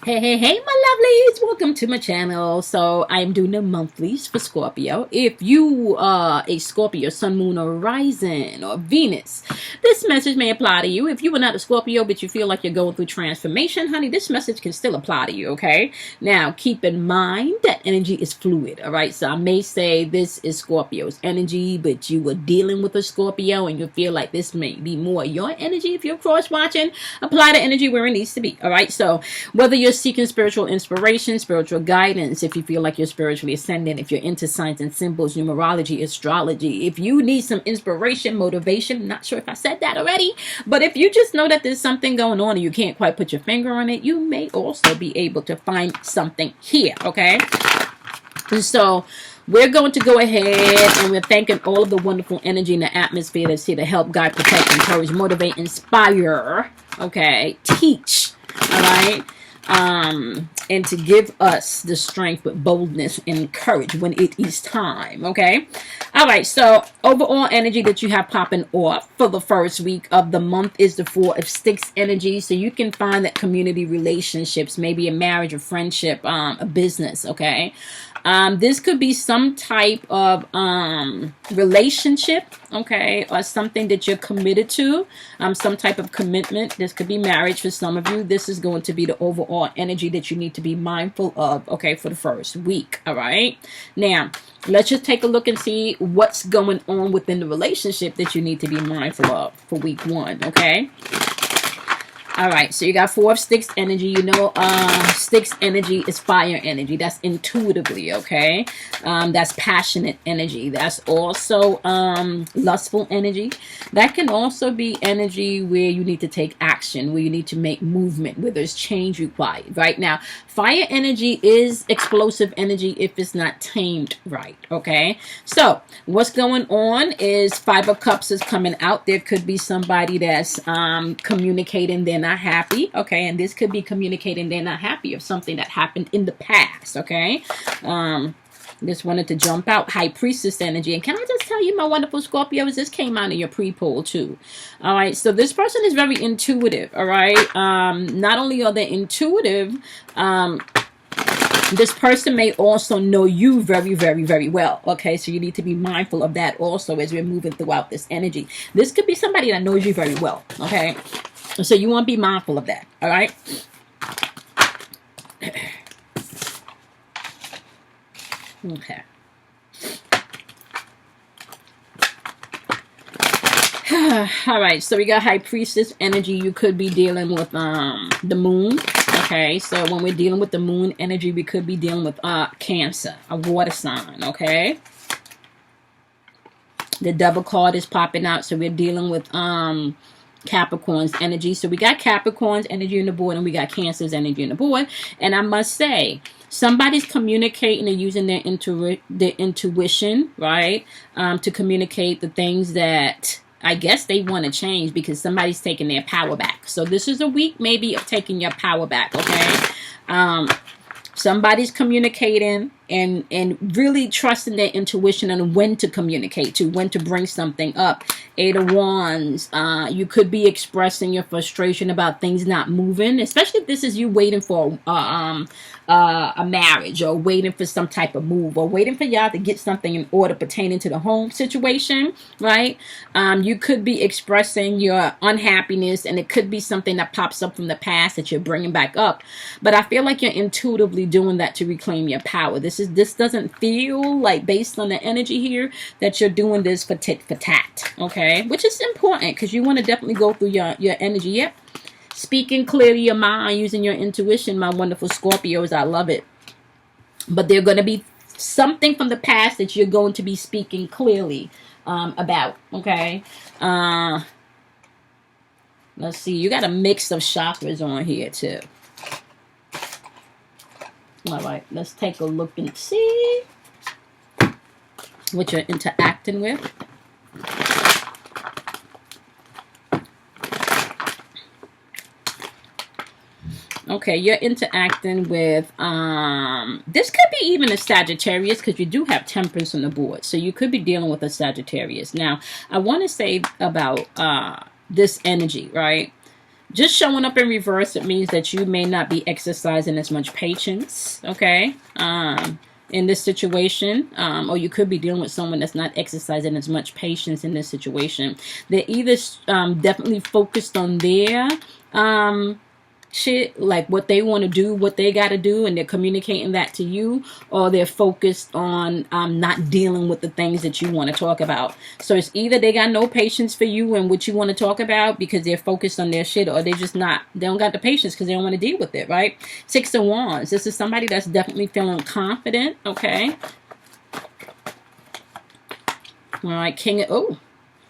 Hey, my lovelies, welcome to my channel. So I'm doing the monthlies for Scorpio. If you are a Scorpio, Sun, Moon, or Rising, or Venus, this message may apply to you. If you are not a Scorpio, but you feel like you're going through transformation, honey, this message can still apply to you, okay? Now, keep in mind that energy is fluid, all right? So I may say this is Scorpio's energy, but you are dealing with a Scorpio, and you feel like this may be more your energy. If you're cross-watching, apply the energy where it needs to be, all right? So whether you're seeking spiritual inspiration, spiritual guidance, if you feel like you're spiritually ascendant, if you're into signs and symbols, numerology, astrology, if you need some inspiration, motivation, not sure if I said that already, but if you just know that there's something going on and you can't quite put your finger on it, you may also be able to find something here, okay? So we're going to go ahead and we're thanking all of the wonderful energy in the atmosphere that's here to help, guide, protect, encourage, motivate, inspire, okay, teach, all right? And to give us the strength with boldness and courage when it is time, okay? All right, so overall energy that you have popping off for the first week of the month is the Four of Sticks energy. So you can find that community relationships, maybe a marriage, a friendship, a business, okay? This could be some type of relationship, okay, or something that you're committed to, some type of commitment. This could be marriage for some of you. This is going to be the overall energy that you need to be mindful of, okay, for the first week, all right? Now, let's just take a look and see what's going on within the relationship that you need to be mindful of for week one, okay? All right, so you got Four of Sticks energy. You know, Sticks energy is fire energy. That's intuitively, okay? That's passionate energy. That's also lustful energy. That can also be energy where you need to take action, where you need to make movement, where there's change required. Right now, fire energy is explosive energy if it's not tamed right, okay? So what's going on is Five of Cups is coming out. There could be somebody that's communicating they're not happy, okay? And this could be communicating they're not happy of something that happened in the past, okay? Just wanted to jump out. High Priestess energy. And can I just tell you, my wonderful Scorpios, this came out in your pre-poll too. All right, so this person is very intuitive, all right? Not only are they intuitive, this person may also know you very, very, very well, okay? So you need to be mindful of that also as we're moving throughout this energy. This could be somebody that knows you very well, okay? So you want to be mindful of that, all right? Okay. All right, so we got High Priestess energy. You could be dealing with the moon. Okay, so when we're dealing with the moon energy, we could be dealing with Cancer, a water sign, okay? The Devil card is popping out, so we're dealing with Capricorn's energy. So we got Capricorn's energy on the board and we got Cancer's energy on the board. And I must say, somebody's communicating and using their intuition, right, to communicate the things that I guess they want to change because somebody's taking their power back. So this is a week maybe of taking your power back, okay? Somebody's communicating and really trusting their intuition on when to communicate to, when to bring something up. Eight of Wands, you could be expressing your frustration about things not moving, especially if this is you waiting for a marriage or waiting for some type of move or waiting for y'all to get something in order pertaining to the home situation, right? You could be expressing your unhappiness and it could be something that pops up from the past that you're bringing back up. But I feel like you're intuitively doing that to reclaim your power. This doesn't feel like, based on the energy here, that you're doing this for tit for tat, okay? Which is important because you want to definitely go through your energy. Yep. Speaking clearly your mind, using your intuition, my wonderful Scorpios. I love it. But there's going to be something from the past that you're going to be speaking clearly about, okay? Let's see. You got a mix of chakras on here too. All right, let's take a look and see what you're interacting with. Okay, you're interacting with, this could be even a Sagittarius because you do have Temperance on the board. So you could be dealing with a Sagittarius. Now, I want to say about this energy, right? Just showing up in reverse, it means that you may not be exercising as much patience, okay, in this situation, or you could be dealing with someone that's not exercising as much patience in this situation. They're either definitely focused on their shit, like what they want to do, what they got to do, and they're communicating that to you, or they're focused on not dealing with the things that you want to talk about. So it's either they got no patience for you and what you want to talk about because they're focused on their shit, or they don't got the patience because they don't want to deal with it, right? 6 of Wands. This is somebody that's definitely feeling confident, okay? All right,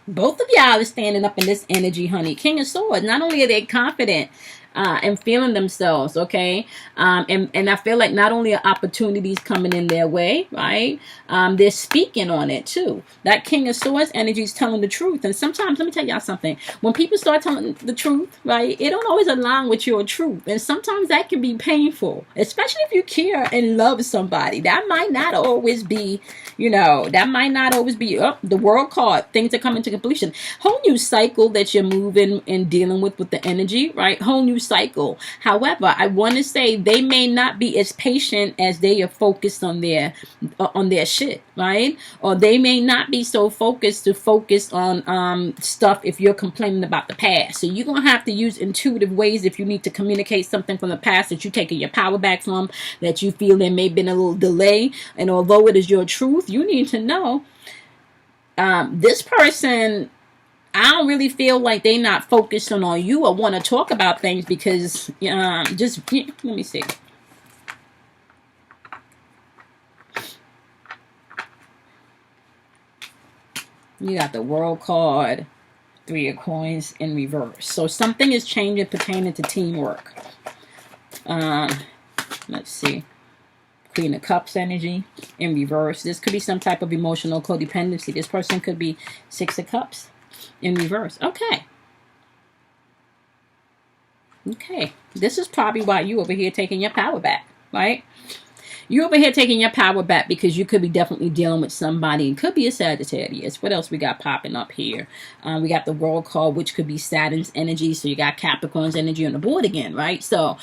both of y'all are standing up in this energy, honey. King of Swords. Not only are they confident and feeling themselves, okay, and I feel like not only are opportunities coming in their way, right, they're speaking on it too. That King of Swords energy is telling the truth. And sometimes, let me tell y'all something, when people start telling the truth, right, it don't always align with your truth, and sometimes that can be painful, especially if you care and love somebody. That might not always be, the world card. Things are coming to completion. Whole new cycle that you're moving and dealing with the energy, right? Whole new cycle. However, I want to say they may not be as patient as they are focused on their shit, right? Or they may not be so focused on stuff if you're complaining about the past. So you're gonna have to use intuitive ways if you need to communicate something from the past that you're taking your power back from, that you feel there may have been a little delay, and although it is your truth, you need to know this person, I don't really feel like they not focused on you or want to talk about things because let me see. You got the World card, 3 of Coins in reverse. So something is changing pertaining to teamwork. Let's see. Queen of Cups energy in reverse. This could be some type of emotional codependency. This person could be 6 of Cups in reverse. Okay. This is probably why you over here taking your power back, right? You over here taking your power back because you could be definitely dealing with somebody. It could be a Sagittarius. What else we got popping up here? We got the World card, which could be Saturn's energy. So you got Capricorn's energy on the board again, right? So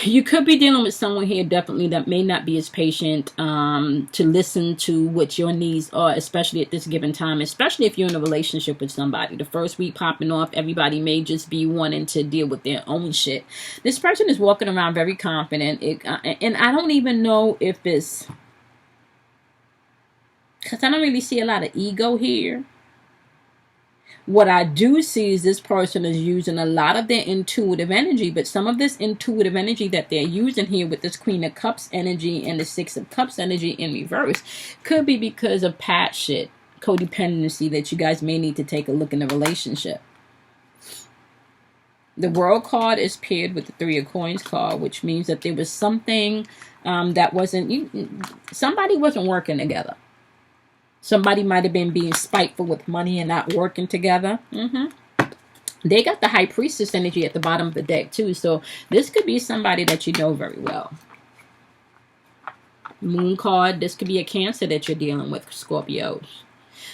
you could be dealing with someone here definitely that may not be as patient to listen to what your needs are, especially at this given time, especially if you're in a relationship with somebody. The first week popping off, everybody may just be wanting to deal with their own shit. This person is walking around very confident, and I don't even know if it's because I don't really see a lot of ego here. What I do see is this person is using a lot of their intuitive energy, but some of this intuitive energy that they're using here with this Queen of Cups energy and the 6 of Cups energy in reverse could be because of past shit, codependency that you guys may need to take a look in the relationship. The World card is paired with the 3 of Coins card, which means that there was something that somebody wasn't working together. Somebody might have been being spiteful with money and not working together. They got the High Priestess energy at the bottom of the deck too. So this could be somebody that you know very well. Moon card. This could be a Cancer that you're dealing with, Scorpios.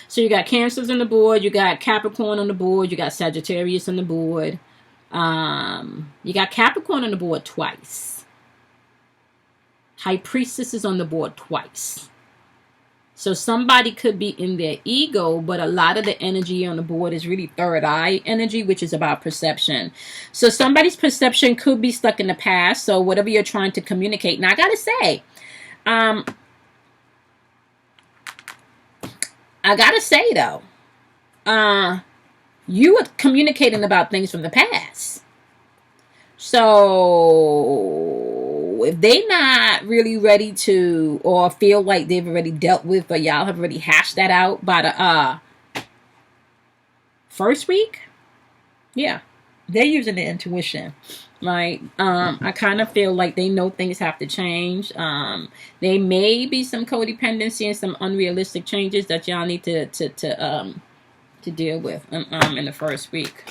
So you got Cancers on the board. You got Capricorn on the board. You got Sagittarius on the board. You got Capricorn on the board twice. High Priestess is on the board twice. So somebody could be in their ego, but a lot of the energy on the board is really third eye energy, which is about perception. So somebody's perception could be stuck in the past. So whatever you're trying to communicate. Now, I got to say, though, you are communicating about things from the past. So if they not really ready to, or feel like they've already dealt with, or y'all have already hashed that out by the first week, yeah, they're using their intuition, right? I kind of feel like they know things have to change. There may be some codependency and some unrealistic changes that y'all need to deal with in the first week.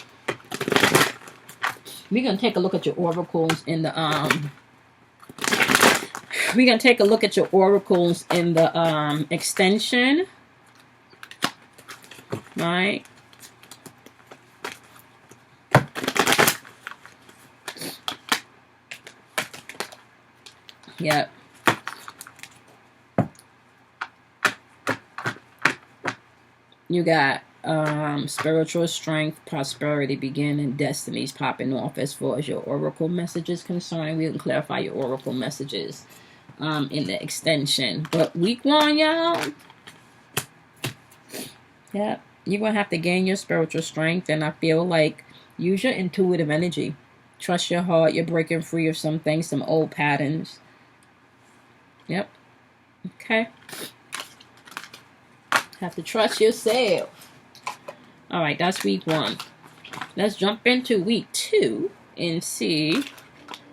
We're gonna take a look at your oracles in the extension, right? Yep. You got spiritual strength, prosperity begin, and destinies popping off as far as your oracle message is concerned. We can clarify your oracle messages in the extension. But week 1, y'all. Yep. You're going to have to gain your spiritual strength. And I feel like use your intuitive energy. Trust your heart. You're breaking free of some things, some old patterns. Yep. Okay. Have to trust yourself. All right, that's week 1. Let's jump into week 2 and see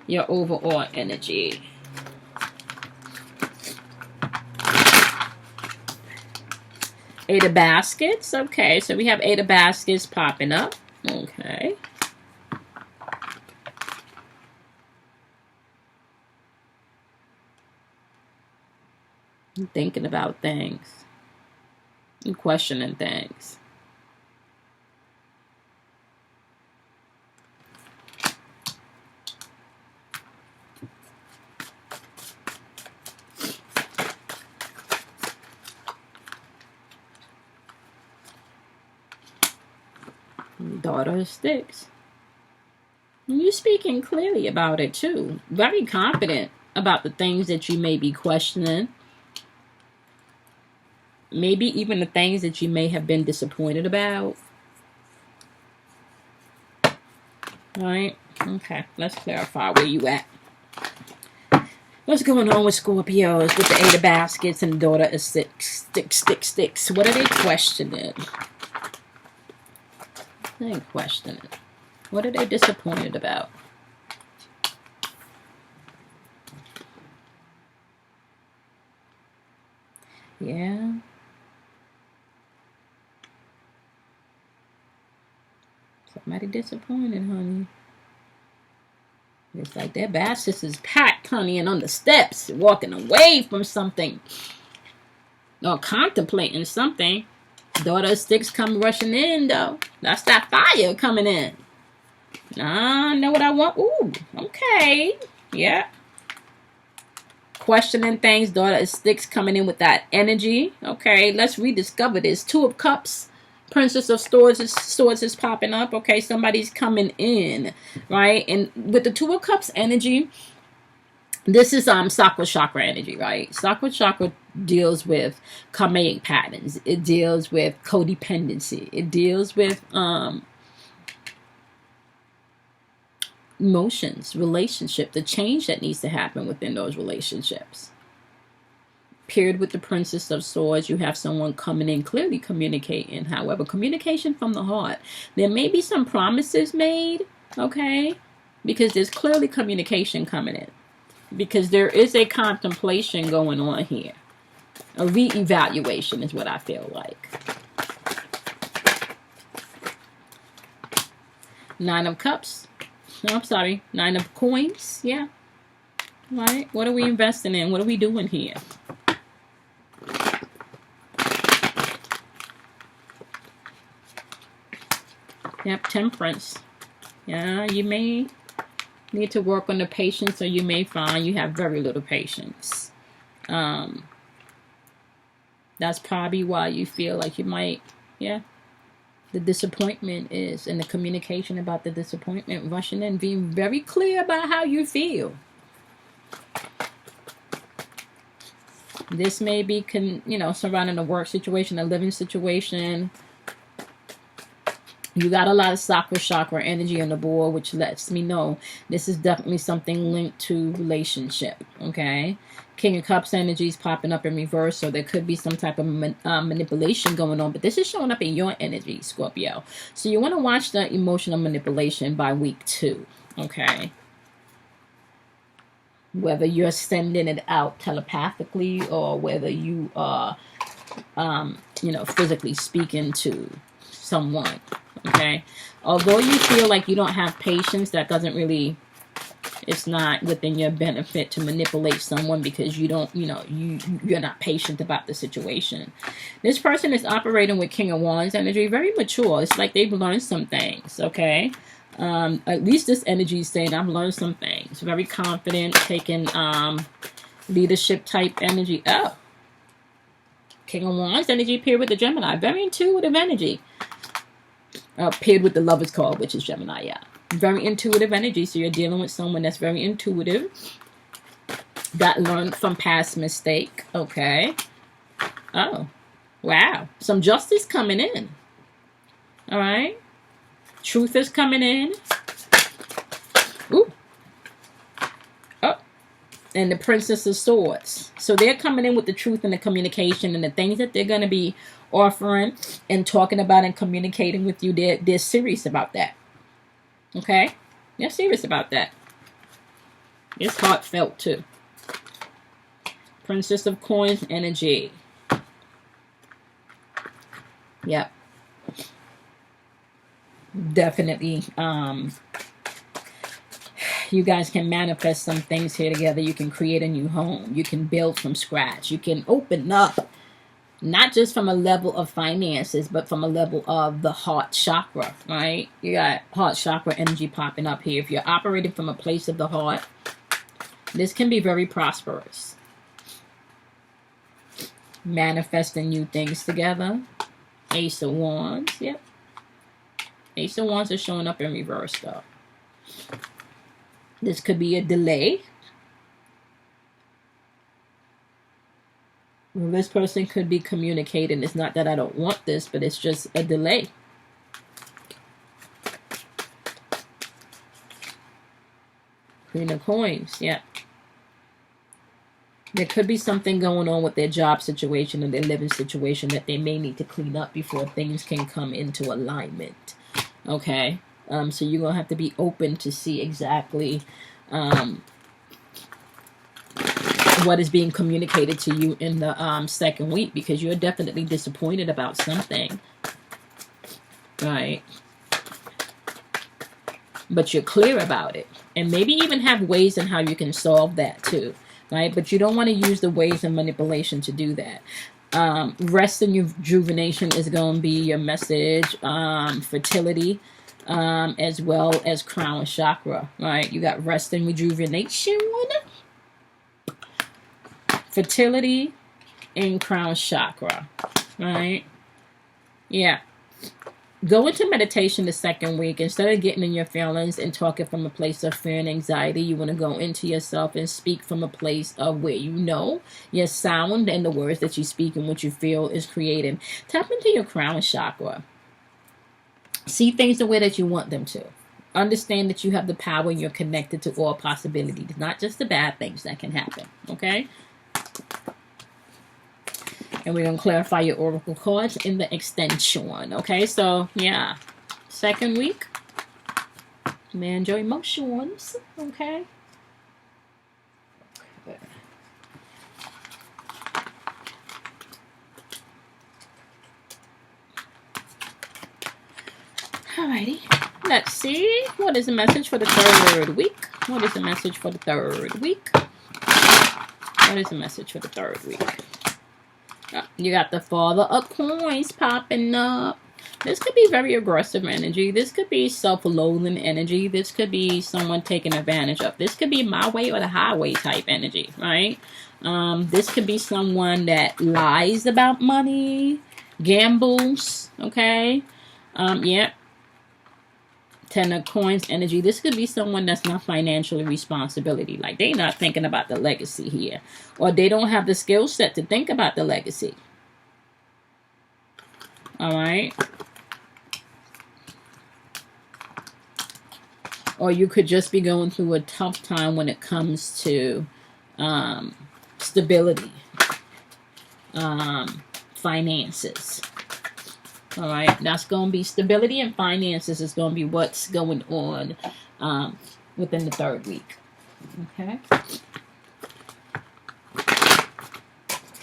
your overall energy. Eight of baskets. Okay, so we have 8 of baskets popping up. Okay. I'm thinking about things. I'm questioning things. Daughter of Sticks. You're speaking clearly about it too. Very confident about the things that you may be questioning. Maybe even the things that you may have been disappointed about. All right. Okay. Let's clarify where you at. What's going on with Scorpios with the 8 of baskets and the daughter of sticks? What are they questioning? They ain't questioning. What are they disappointed about? Yeah. Somebody disappointed, honey. It's like their basket is packed, honey, and on the steps, walking away from something. Or contemplating something. Daughter of Sticks come rushing in, though. That's that fire coming in. I know what I want. Ooh, okay. Yeah. Questioning things. Daughter of Sticks coming in with that energy. Okay, let's rediscover this. 2 of Cups. Princess of Swords is popping up. Okay, somebody's coming in, right? And with the 2 of Cups energy, this is Sakura Chakra energy, right? Sakura Chakra deals with karmic patterns. It deals with codependency. It deals with emotions, relationship, the change that needs to happen within those relationships. Paired with the Princess of Swords, you have someone coming in clearly communicating. However, communication from the heart. There may be some promises made, okay? Because there's clearly communication coming in. Because there is a contemplation going on here. A re-evaluation is what I feel like. 9 of Cups. No, I'm sorry. 9 of Coins. Yeah. Right. What are we investing in? What are we doing here? Yep, Temperance. Yeah, you may need to work on the patience, or you may find you have very little patience. That's probably why you feel like you might, yeah. The disappointment is, and the communication about the disappointment, rushing in, being very clear about how you feel. This may be, surrounding a work situation, a living situation. You got a lot of Sakura Chakra energy on the board, which lets me know this is definitely something linked to relationship, okay? King of Cups energy is popping up in reverse, so there could be some type of manipulation going on, but this is showing up in your energy, Scorpio. So you want to watch the emotional manipulation by week 2, okay? Whether you're sending it out telepathically or whether you are, physically speaking to someone. Okay, although you feel like you don't have patience, that doesn't really, it's not within your benefit to manipulate someone because you don't, you're not patient about the situation. This person is operating with King of Wands energy, very mature. It's like they've learned some things, okay? At least this energy is saying I've learned some things. Very confident, taking Leadership type energy. Oh. King of Wands energy paired with the Gemini. Very intuitive energy. Paired with the Lover's card, which is Gemini, yeah. Very intuitive energy. So you're dealing with someone that's very intuitive. That learned from past mistake. Okay. Oh. Wow. Some justice coming in. All right. Truth is coming in. Ooh. Oh. And the Princess of Swords. So they're coming in with the truth and the communication and the things that they're going to be offering and talking about and communicating with you. They're serious about that. Okay? They're serious about that. It's heartfelt too. Princess of Coins energy. Yep. Definitely. You guys can manifest some things here together. You can create a new home. You can build from scratch. You can open up. Not just from a level of finances, but from a level of the heart chakra, right? You got heart chakra energy popping up here. If you're operating from a place of the heart, this can be very prosperous. Manifesting new things together. Ace of Wands, yep. Ace of Wands is showing up in reverse, though. This could be a delay. Well, this person could be communicating. It's not that I don't want this, but it's just a delay. Queen of Coins, yeah. There could be something going on with their job situation and their living situation that they may need to clean up before things can come into alignment. Okay? So you're going to have to be open to see exactly what is being communicated to you in the second week, because you're definitely disappointed about something. Right? But you're clear about it. And maybe even have ways in how you can solve that too. Right? But you don't want to use the ways of manipulation to do that. Rest and rejuvenation is going to be your message. Fertility, as well as crown chakra. Right? You got rest and rejuvenation. Fertility and crown chakra. Right? Yeah. Go into meditation the second week. Instead of getting in your feelings and talking from a place of fear and anxiety, you want to go into yourself and speak from a place of where you know your sound and the words that you speak and what you feel is creating. Tap into your crown chakra. See things the way that you want them to. Understand that you have the power and you're connected to all possibilities, not just the bad things that can happen. Okay? And we're going to clarify your oracle cards in the extension. Okay, so, yeah. Second week. Man, your emotions. Okay. Alrighty. Let's see. What is the message for the third week? What is the message for the third week? What is the message for the third week? You got the Father of Coins popping up. This could be very aggressive energy. This could be self-loathing energy. This could be someone taking advantage of. This could be my way or the highway type energy, right? This could be someone that lies about money, gambles, okay? Yeah. Ten of Coins energy. This could be someone that's not financially responsibility. Like, they're not thinking about the legacy here. Or they don't have the skill set to think about the legacy. Alright? Or you could just be going through a tough time when it comes to stability. Finances. All right, that's going to be stability and finances is going to be what's going on within the third week. Okay.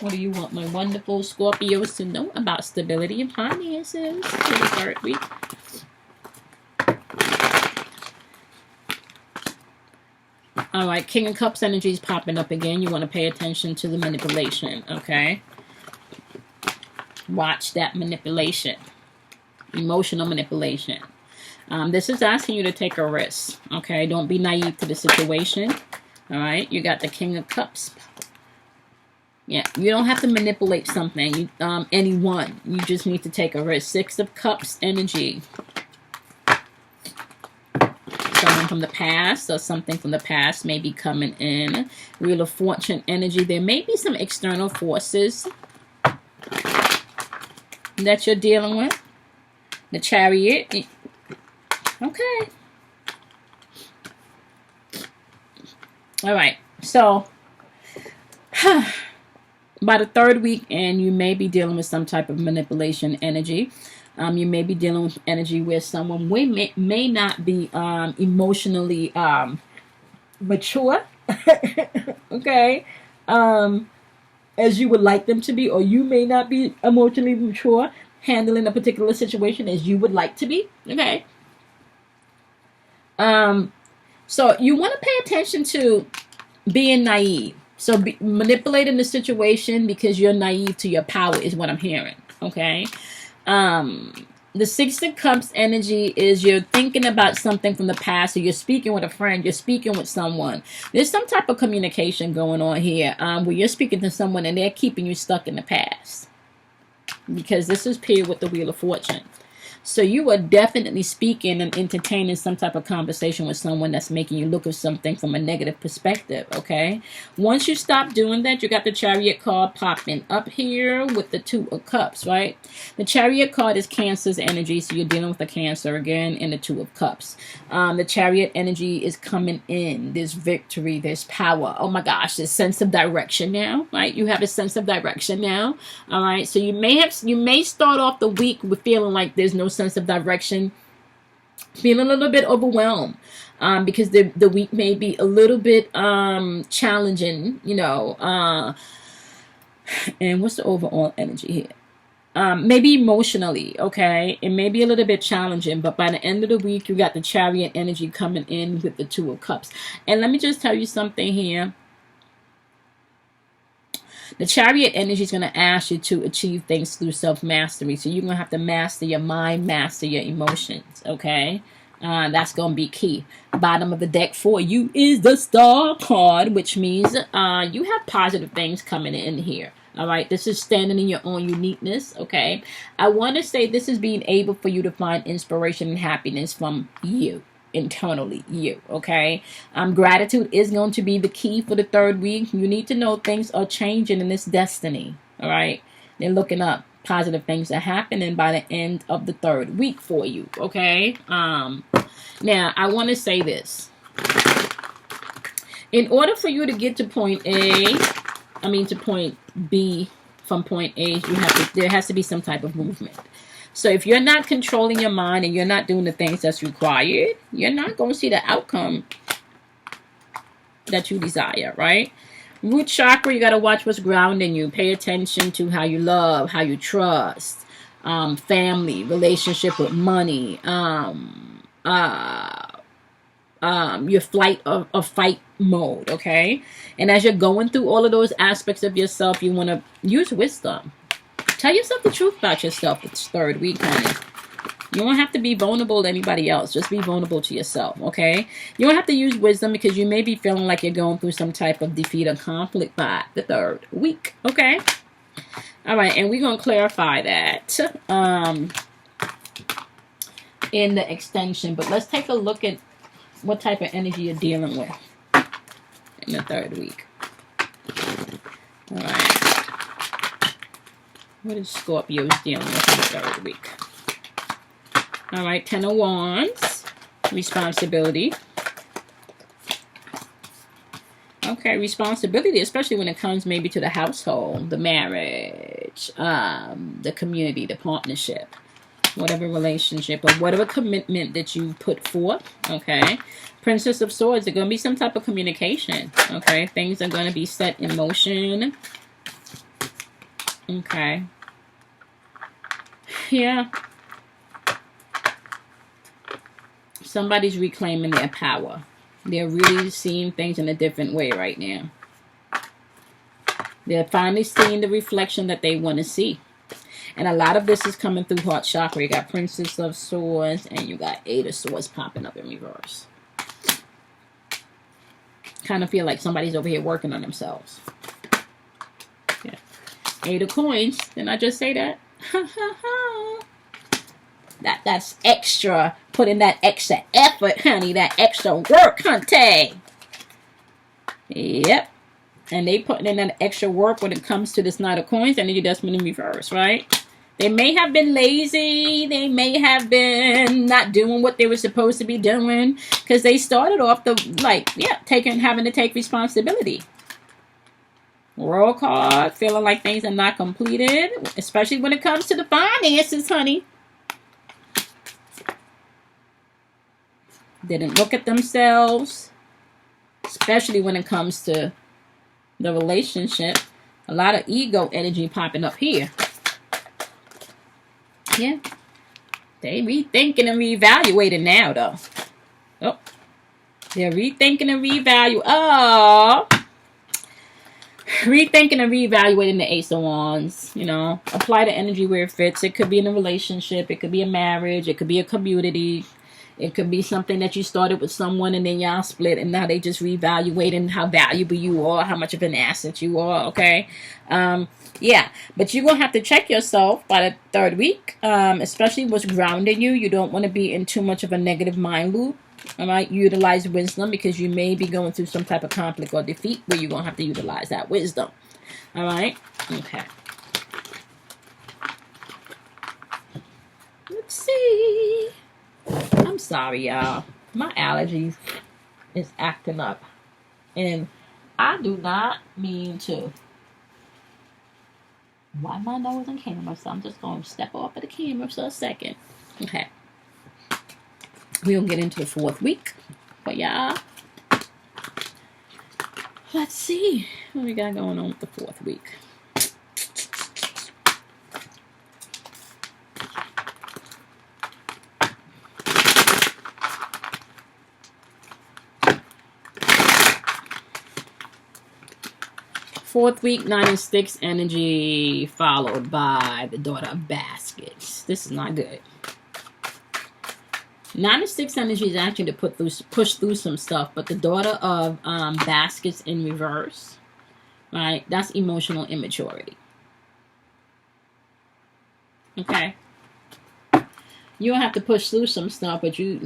What do you want my wonderful Scorpios to know about stability and finances for the third week? All right, King of Cups energy is popping up again. You want to pay attention to the manipulation, okay? Watch that manipulation. Emotional manipulation. This is asking you to take a risk. Okay, don't be naive to the situation. All right, you got the King of Cups Yeah, you don't have to manipulate something, anyone. You just need to take a risk. Six of Cups energy. Someone from the past or something from the past may be coming in. Wheel of Fortune energy. There may be some external forces that you're dealing with. The Chariot. Okay. All right. So, by the third week, and you may be dealing with some type of manipulation energy. You may be dealing with energy where someone may not be emotionally mature, okay, as you would like them to be, or you may not be emotionally mature, handling a particular situation as you would like to be, okay. So you want to pay attention to being naive. So manipulating the situation because you're naive to your power is what I'm hearing, okay. The Six of Cups energy is you're thinking about something from the past, or you're speaking with a friend, you're speaking with someone. There's some type of communication going on here, where you're speaking to someone and they're keeping you stuck in the past, because this is paired with the Wheel of Fortune. So you are definitely speaking and entertaining some type of conversation with someone that's making you look at something from a negative perspective, okay? Once you stop doing that, you got the Chariot card popping up here with the Two of Cups, right? The Chariot card is Cancer's energy, so you're dealing with a Cancer again, and the Two of Cups. The Chariot energy is coming in. There's victory, there's power. Oh my gosh, there's sense of direction now, right? You have a sense of direction now, all right? So you may start off the week with feeling like there's no sense of direction, feeling a little bit overwhelmed, because the week may be a little bit challenging, you know, and what's the overall energy here? Maybe emotionally, okay, it may be a little bit challenging, but by the end of the week you got the Chariot energy coming in with the Two of Cups. And let me just tell you something here. The Chariot energy is going to ask you to achieve things through self-mastery. So you're going to have to master your mind, master your emotions, okay? That's going to be key. Bottom of the deck for you is the Star card, which means you have positive things coming in here. All right, this is standing in your own uniqueness, okay? I want to say this is being able for you to find inspiration and happiness from you. Internally, you, okay? Gratitude is going to be the key for the third week. You need to know things are changing in this destiny, all right? They're looking up. Positive things are happening by the end of the third week for you, okay? Now, I want to say this. In order for you to get to point to point B from point A, there has to be some type of movement. So if you're not controlling your mind and you're not doing the things that's required, you're not going to see the outcome that you desire, right? Root chakra, you got to watch what's grounding you. Pay attention to how you love, how you trust, family, relationship with money, your flight or fight mode, okay? And as you're going through all of those aspects of yourself, you want to use wisdom. Tell yourself the truth about yourself this third week, honey. You don't have to be vulnerable to anybody else. Just be vulnerable to yourself, okay? You don't have to use wisdom because you may be feeling like you're going through some type of defeat or conflict by the third week, okay? All right, and we're going to clarify that in the extension. But let's take a look at what type of energy you're dealing with in the third week. All right. What is Scorpio dealing with in the third week? All right, Ten of Wands, responsibility. Okay, responsibility, especially when it comes maybe to the household, the marriage, the community, the partnership, whatever relationship or whatever commitment that you put forth, okay? Princess of Swords, there's going to be some type of communication, okay? Things are going to be set in motion. Okay. Yeah. Somebody's reclaiming their power. They're really seeing things in a different way right now. They're finally seeing the reflection that they want to see. And a lot of this is coming through heart chakra. You got Princess of Swords and you got Eight of Swords popping up in reverse. Kind of feel like somebody's over here working on themselves. Eight of Coins. Didn't I just say that? That's extra. Put in that extra effort, honey. That extra work, honey. Yep. And they putting in that extra work when it comes to this Knight of Coins and the adjustment in reverse, right? They may have been lazy. They may have been not doing what they were supposed to be doing because they started off having to take responsibility. World card, feeling like things are not completed, especially when it comes to the finances, honey. Didn't look at themselves, especially when it comes to the relationship. A lot of ego energy popping up here. Yeah. They rethinking and reevaluating now, though. Oh. They're rethinking and reevaluating. Oh. Rethinking and reevaluating the Ace of Wands. You know, apply the energy where it fits. It could be in a relationship. It could be a marriage. It could be a community. It could be something that you started with someone and then y'all split and now they just reevaluating how valuable you are, how much of an asset you are, okay? Yeah, but you're going to have to check yourself by the third week, especially what's grounding you. You don't want to be in too much of a negative mind loop, all right? Utilize wisdom because you may be going through some type of conflict or defeat where you're going to have to utilize that wisdom, all right? Okay. Let's see. I'm sorry, y'all. My allergies is acting up. And I do not mean to. Why my nose on camera? So I'm just going to step off of the camera for a second. Okay. We'll get into the fourth week. But y'all, let's see what we got going on with the fourth week. Fourth week, 9 and 6 energy, followed by the Daughter of Baskets. This is not good. 9 and 6 energy is actually to push through some stuff, but the Daughter of Baskets in reverse, right? That's emotional immaturity. Okay. You don't have to push through some stuff, but you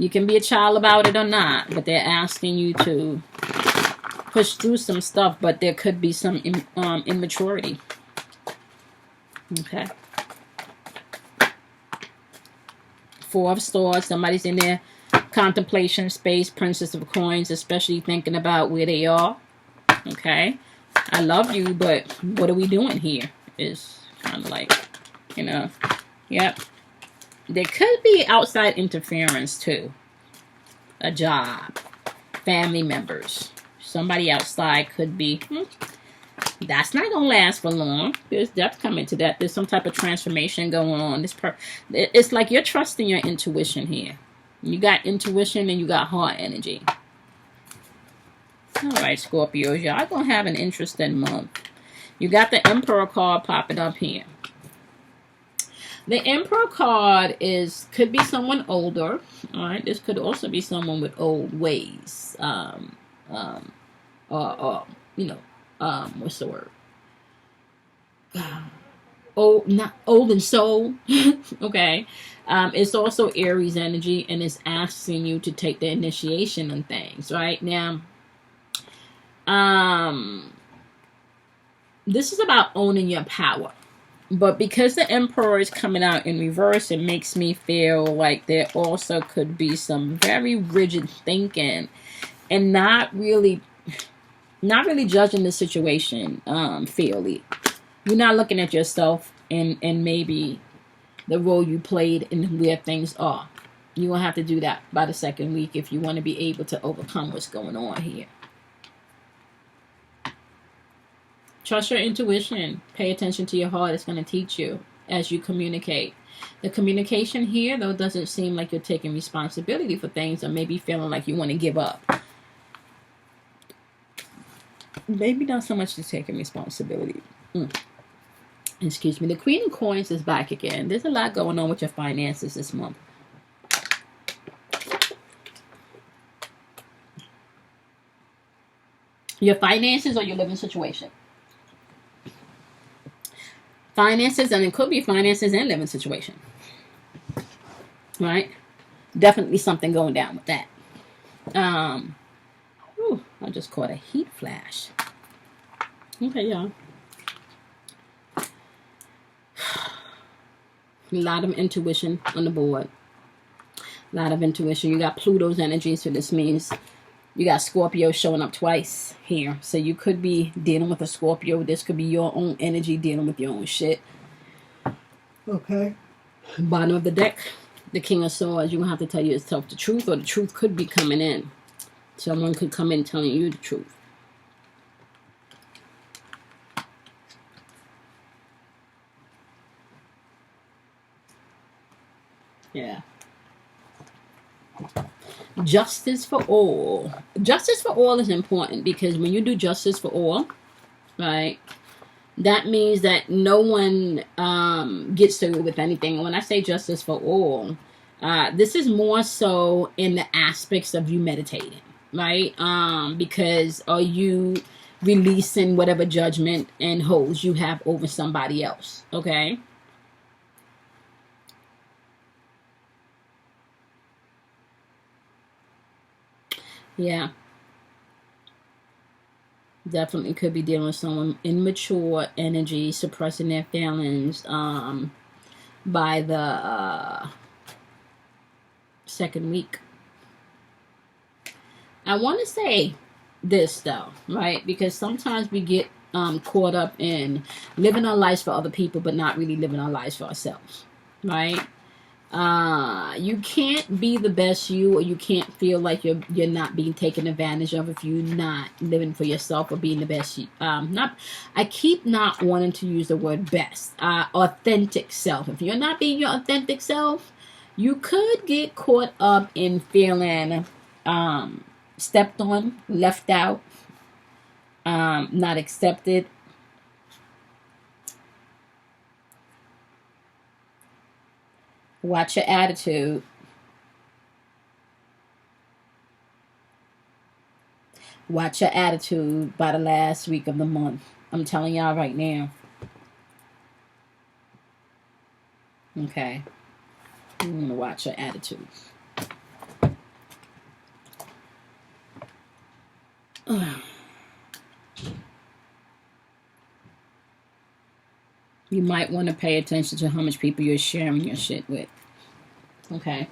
can be a child about it or not, but they're asking you to push through some stuff, but there could be some immaturity. Okay. Four of Swords. Somebody's in their contemplation space. Princess of Coins, especially thinking about where they are. Okay. I love you, but what are we doing here? Is kind of like, you know. Yep. There could be outside interference too. A job. Family members. Somebody outside could be, that's not going to last for long. There's depth coming to that. There's some type of transformation going on. It's like you're trusting your intuition here. You got intuition and you got heart energy. All right, Scorpios, y'all going to have an interesting month. You got the Emperor card popping up here. The Emperor card could be someone older. All right, this could also be someone with old ways. What's the word? Not old in soul. Okay. It's also Aries energy, and it's asking you to take the initiation on things, right? Now, this is about owning your power. But because the Emperor is coming out in reverse, it makes me feel like there also could be some very rigid thinking and not really judging the situation fairly. You're not looking at yourself and maybe the role you played and where things are. You're going to have to do that by the second week if you want to be able to overcome what's going on here. Trust your intuition. Pay attention to your heart. It's going to teach you as you communicate. The communication here, though, doesn't seem like you're taking responsibility for things or maybe feeling like you want to give up. Maybe not so much to taking responsibility. Excuse me. The Queen of Coins is back again. There's a lot going on with your finances this month. Your finances or your living situation. Finances, and it could be finances and living situation. Right? Definitely something going down with that. I just caught a heat flash. Okay, y'all. A lot of intuition on the board. A lot of intuition. You got Pluto's energy, so this means you got Scorpio showing up twice here. So you could be dealing with a Scorpio. This could be your own energy dealing with your own shit. Okay. Bottom of the deck, the King of Swords. You're going to have to tell yourself the truth, or the truth could be coming in. Someone could come in telling you the truth. Yeah. Justice for all. Justice for all is important, because when you do justice for all, right, that means that no one gets away with anything. When I say justice for all, this is more so in the aspects of you meditating, right? Because are you releasing whatever judgment and holds you have over somebody else, okay? Yeah. Definitely could be dealing with someone immature energy, suppressing their feelings by the second week. I want to say this, though, right? Because sometimes we get caught up in living our lives for other people, but not really living our lives for ourselves, right? You can't be the best you, or you can't feel like you're not being taken advantage of if you're not living for yourself or being the best you. I keep not wanting to use the word best. Authentic self. If you're not being your authentic self, you could get caught up in feeling stepped on, left out, not accepted. Watch your attitude. Watch your attitude by the last week of the month. I'm telling y'all right now. Okay. You want to watch your attitude. You might want to pay attention to how much people you're sharing your shit with. Okay.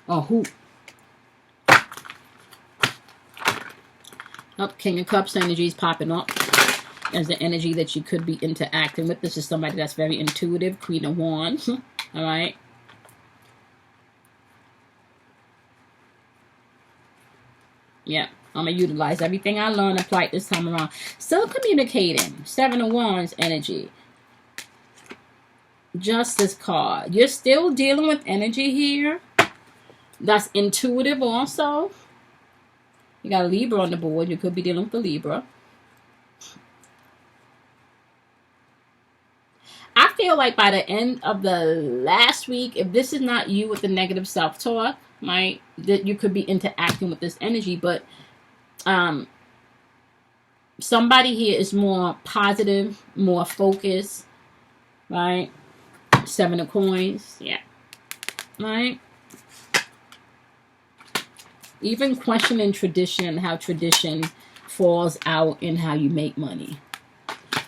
Oh, who? Oh, King of Cups energy is popping up as the energy that you could be interacting with. This is somebody that's very intuitive. Queen of Wands. All right. Yeah. I'm going to utilize everything I learned, apply it this time around. Still communicating. Seven of Wands energy. Justice card. You're still dealing with energy here. That's intuitive also. You got a Libra on the board. You could be dealing with a Libra. I feel like by the end of the last week, if this is not you with the negative self-talk, right, that you could be interacting with this energy, but somebody here is more positive, more focused, right? Seven of Coins, yeah, right? Even questioning tradition, how tradition falls out in how you make money.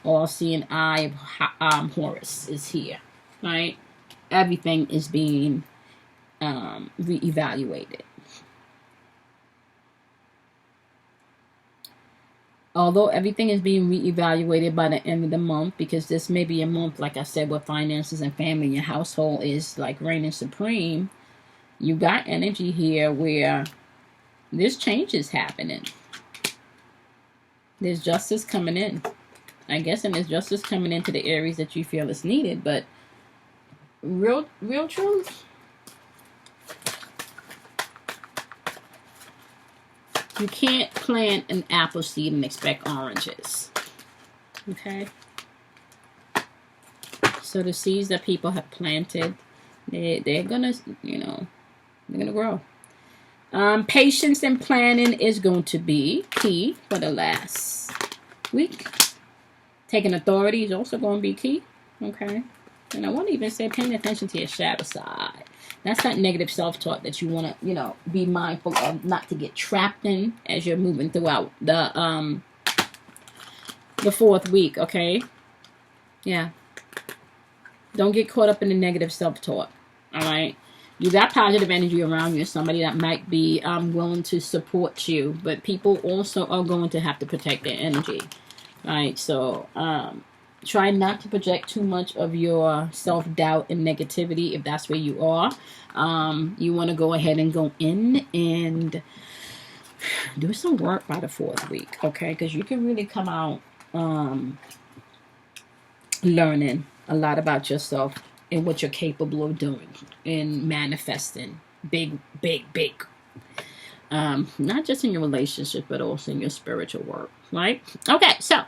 All seeing eye of Horus is here, right? Everything is being reevaluated. Although everything is being reevaluated by the end of the month, because this may be a month, like I said, where finances and family, your household is like reigning supreme. You got energy here where this change is happening. There's justice coming in. I guess, and there's justice coming into the areas that you feel is needed, but real truth. You can't plant an apple seed and expect oranges. Okay? So the seeds that people have planted, they're gonna, they're gonna grow. Patience and planning is going to be key for the last week. Taking authority is also going to be key. Okay? And I want to even say paying attention to your shadow side. That's that negative self-talk that you want to, you know, be mindful of, not to get trapped in as you're moving throughout the 4th week, okay? Yeah. Don't get caught up in the negative self-talk, all right? You got positive energy around you, somebody that might be willing to support you, but people also are going to have to protect their energy, all right? So try not to project too much of your self-doubt and negativity if that's where you are. You want to go ahead and go in and do some work by the 4th week, okay? Because you can really come out learning a lot about yourself and what you're capable of doing and manifesting big. Not just in your relationship, but also in your spiritual work, right? Okay, so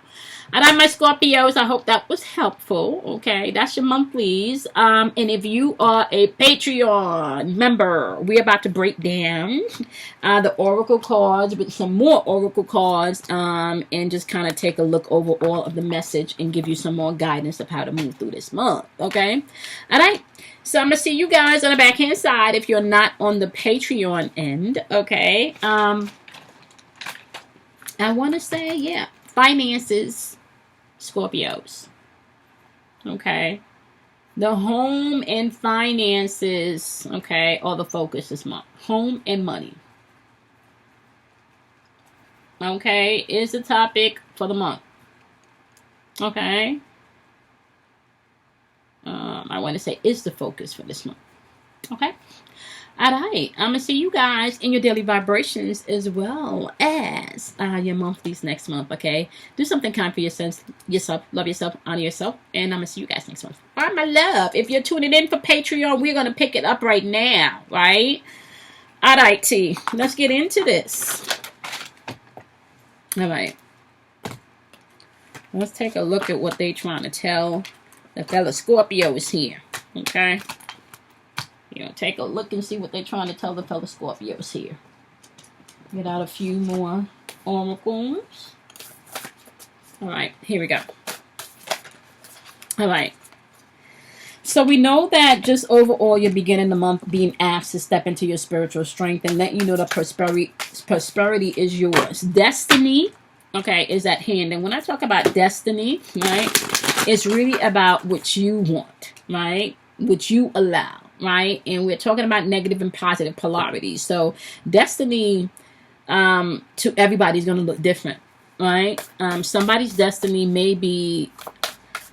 all right, my Scorpios, I hope that was helpful. Okay, that's your monthlies. And if you are a Patreon member, we're about to break down the oracle cards with some more oracle cards, and just kind of take a look over all of the message and give you some more guidance of how to move through this month. Okay, all right. So I'm going to see you guys on the backhand side if you're not on the Patreon end, okay? I want to say, yeah, finances, Scorpios, okay? The home and finances, okay, are the focus this month. Home and money, okay, is the topic for the month, okay? I want to say is the focus for this month. Okay. All right. I'm going to see you guys in your daily vibrations as well as your monthlies next month. Okay. Do something kind for yourself. Love yourself. Honor yourself. And I'm going to see you guys next month. All right, my love. If you're tuning in for Patreon, we're going to pick it up right now. Right. All right, T. Let's get into this. All right. Let's take a look at what they're trying to tell the fellow Scorpio is here. Okay. You know, take a look and see what they're trying to tell the fellow Scorpios here. Get out a few more oracles. All right, here we go. All right. So we know that just overall, you're beginning the month being asked to step into your spiritual strength and let you know that prosperity is yours. Destiny, okay, is at hand. And when I talk about destiny, right, it's really about what you want, right? What you allow, right? And we're talking about negative and positive polarities. So destiny to everybody is going to look different, right? Somebody's destiny may be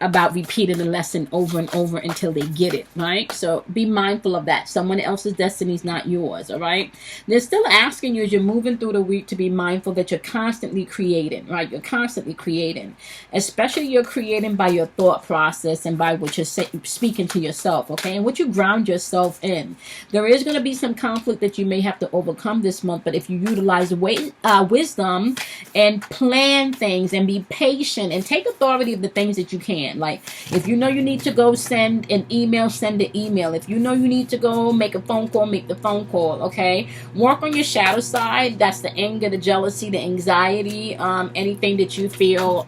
about repeating the lesson over and over until they get it, right? So be mindful of that. Someone else's destiny is not yours, all right? They're still asking you as you're moving through the week to be mindful that you're constantly creating, right? You're constantly creating. Especially you're creating by your thought process and by what you're speaking to yourself, okay? And what you ground yourself in. There is going to be some conflict that you may have to overcome this month, but if you utilize wisdom and plan things and be patient and take authority of the things that you can. Like, if you know you need to go send an email, send the email. If you know you need to go make a phone call, make the phone call, okay? Work on your shadow side. That's the anger, the jealousy, the anxiety, anything that you feel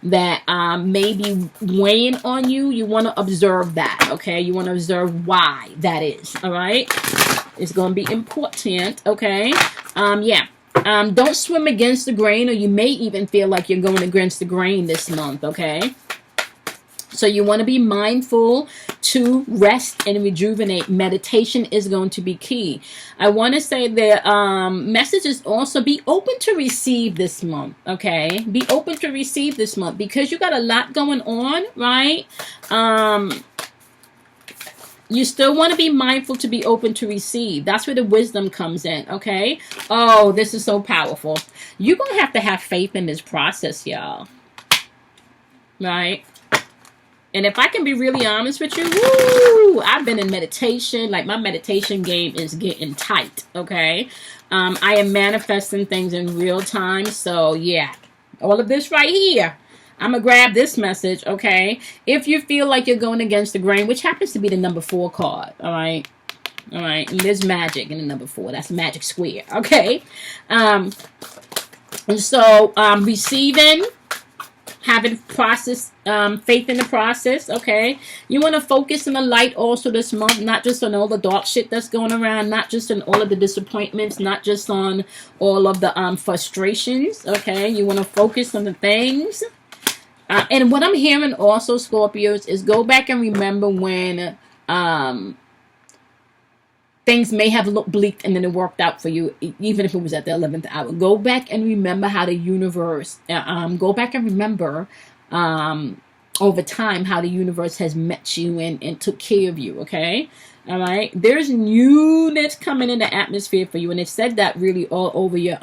that may be weighing on you. You want to observe that, okay? You want to observe why that is, all right? It's going to be important, okay? Don't swim against the grain, or you may even feel like you're going against the grain this month, okay? So you want to be mindful to rest and rejuvenate. Meditation is going to be key. I want to say the message is also be open to receive this month, okay? Be open to receive this month because you got a lot going on, right? You still want to be mindful to be open to receive. That's where the wisdom comes in, okay? Oh, this is so powerful. You're going to have faith in this process, y'all. Right? And if I can be really honest with you, woo, I've been in meditation. Like, my meditation game is getting tight, okay? I am manifesting things in real time. So, yeah. All of this right here. I'm going to grab this message, okay? If you feel like you're going against the grain, which happens to be the number 4 card, all right? All right, and there's magic in the number 4. That's magic square, okay? And so, receiving, having process, faith in the process. Okay, you want to focus on the light also this month, not just on all the dark shit that's going around, not just on all of the disappointments, not just on all of the frustrations. Okay, you want to focus on the things. And what I'm hearing also, Scorpios, is go back and remember when things may have looked bleak and then it worked out for you, even if it was at the 11th hour. Go back and remember how the universe, go back and remember over time how the universe has met you and took care of you, okay? All right? There's newness coming in the atmosphere for you, and it said that really all over your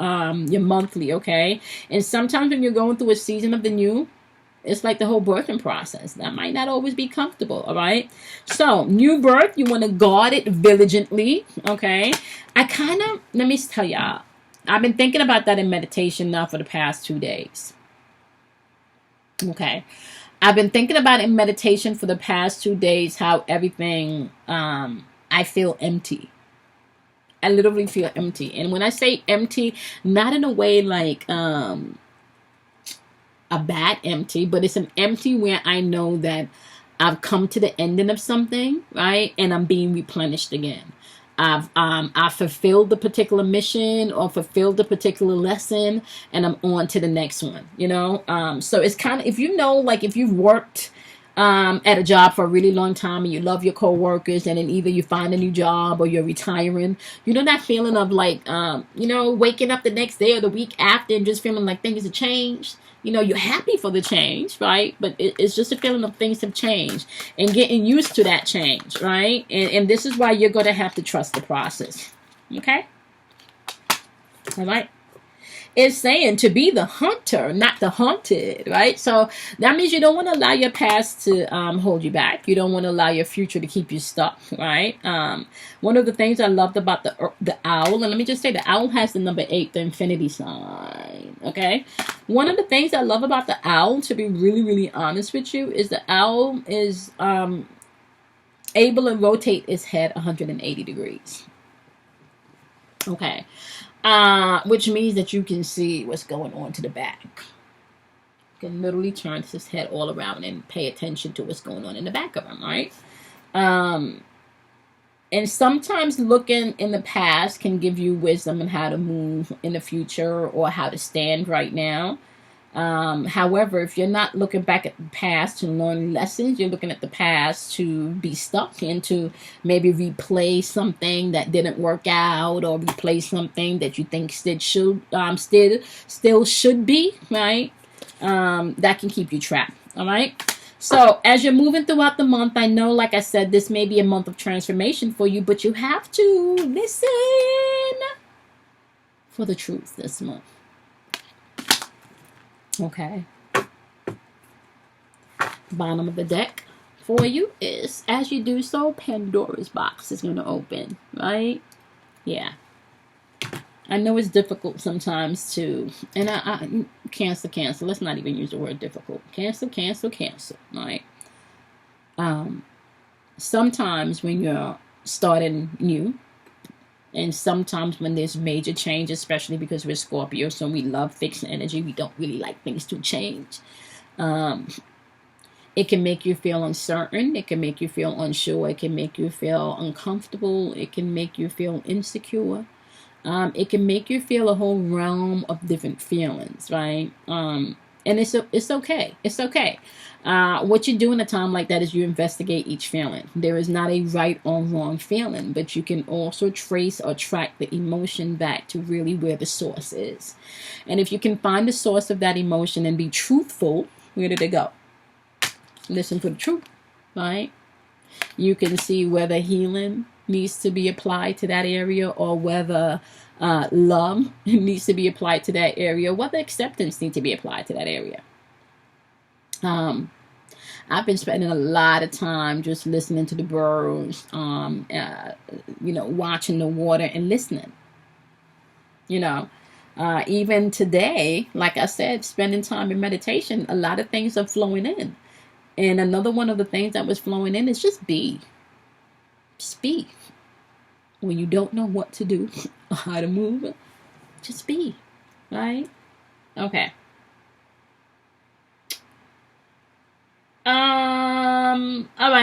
monthly, okay? And sometimes when you're going through a season of the new, it's like the whole birthing process. That might not always be comfortable, all right? So, new birth, you want to guard it diligently, okay? Let me tell y'all, I've been thinking about that in meditation now for the past 2 days. Okay. I've been thinking about in meditation for the past 2 days how everything, I feel empty. I literally feel empty. And when I say empty, not in a way like, a bad empty, but it's an empty where I know that I've come to the ending of something, right? And I'm being replenished again. I've fulfilled the particular mission or fulfilled the particular lesson, and I'm on to the next one, you know? So it's kind of, if you know, like if you've worked at a job for a really long time and you love your coworkers, and then either you find a new job or you're retiring, you know that feeling of like, you know, waking up the next day or the week after and just feeling like things have changed. You know, you're happy for the change, right? But it's just a feeling of things have changed and getting used to that change, right? And this is why you're going to have to trust the process. Okay? All right? It's saying to be the hunter, not the hunted, right? So that means you don't want to allow your past to hold you back. You don't want to allow your future to keep you stuck, right? One of the things I loved about the owl, and let me just say the owl has the number 8, the infinity sign, okay? One of the things I love about the owl, to be really, really honest with you, is the owl is able to rotate its head 180 degrees, okay? Which means that you can see what's going on to the back. You can literally turn his head all around and pay attention to what's going on in the back of him, right? And sometimes looking in the past can give you wisdom on how to move in the future or how to stand right now. However, if you're not looking back at the past to learn lessons, you're looking at the past to be stuck and to maybe replay something that didn't work out or replay something that you think still should be, right? That can keep you trapped, all right? So as you're moving throughout the month, I know, like I said, this may be a month of transformation for you, but you have to listen for the truth this month. Okay. Bottom of the deck for you is, as you do so, Pandora's box is going to open, right? Yeah. I know it's difficult sometimes to, and I cancel. Let's not even use the word difficult. Cancel, right? Sometimes when you're starting new, and sometimes when there's major change, especially because we're Scorpio, so we love fixed energy. We don't really like things to change. It can make you feel uncertain. It can make you feel unsure. It can make you feel uncomfortable. It can make you feel insecure. It can make you feel a whole realm of different feelings, right? And it's okay. It's okay. What you do in a time like that is you investigate each feeling. There is not a right or wrong feeling, but you can also trace or track the emotion back to really where the source is. And if you can find the source of that emotion and be truthful, where did it go? Listen for the truth, right? You can see whether healing needs to be applied to that area or whether love needs to be applied to that area, whether acceptance needs to be applied to that area. I've been spending a lot of time just listening to the birds, watching the water and listening. Even today, like I said, spending time in meditation, a lot of things are flowing in. And another one of the things that was flowing in is just be. Speak. When you don't know what to do or how to move, just be. Right? Okay.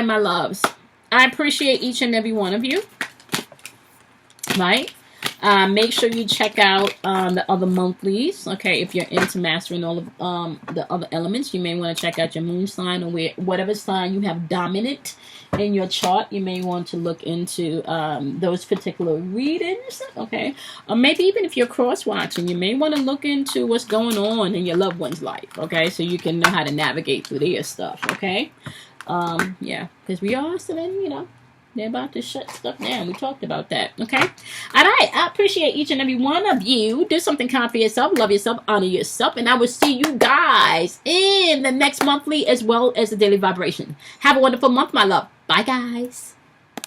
right, my loves. I appreciate each and every one of you. Right? Make sure you check out the other monthlies. Okay, if you're into mastering all of the other elements, you may want to check out your moon sign, or whatever sign you have dominant in your chart. You may want to look into those particular readings. Okay, or maybe even if you're cross watching, you may want to look into what's going on in your loved one's life. Okay, so you can know how to navigate through their stuff. Okay, yeah, because we are still in, they're about to shut stuff down. We talked about that. Okay? All right. I appreciate each and every one of you. Do something kind for yourself. Love yourself. Honor yourself. And I will see you guys in the next monthly as well as the daily vibration. Have a wonderful month, my love. Bye, guys.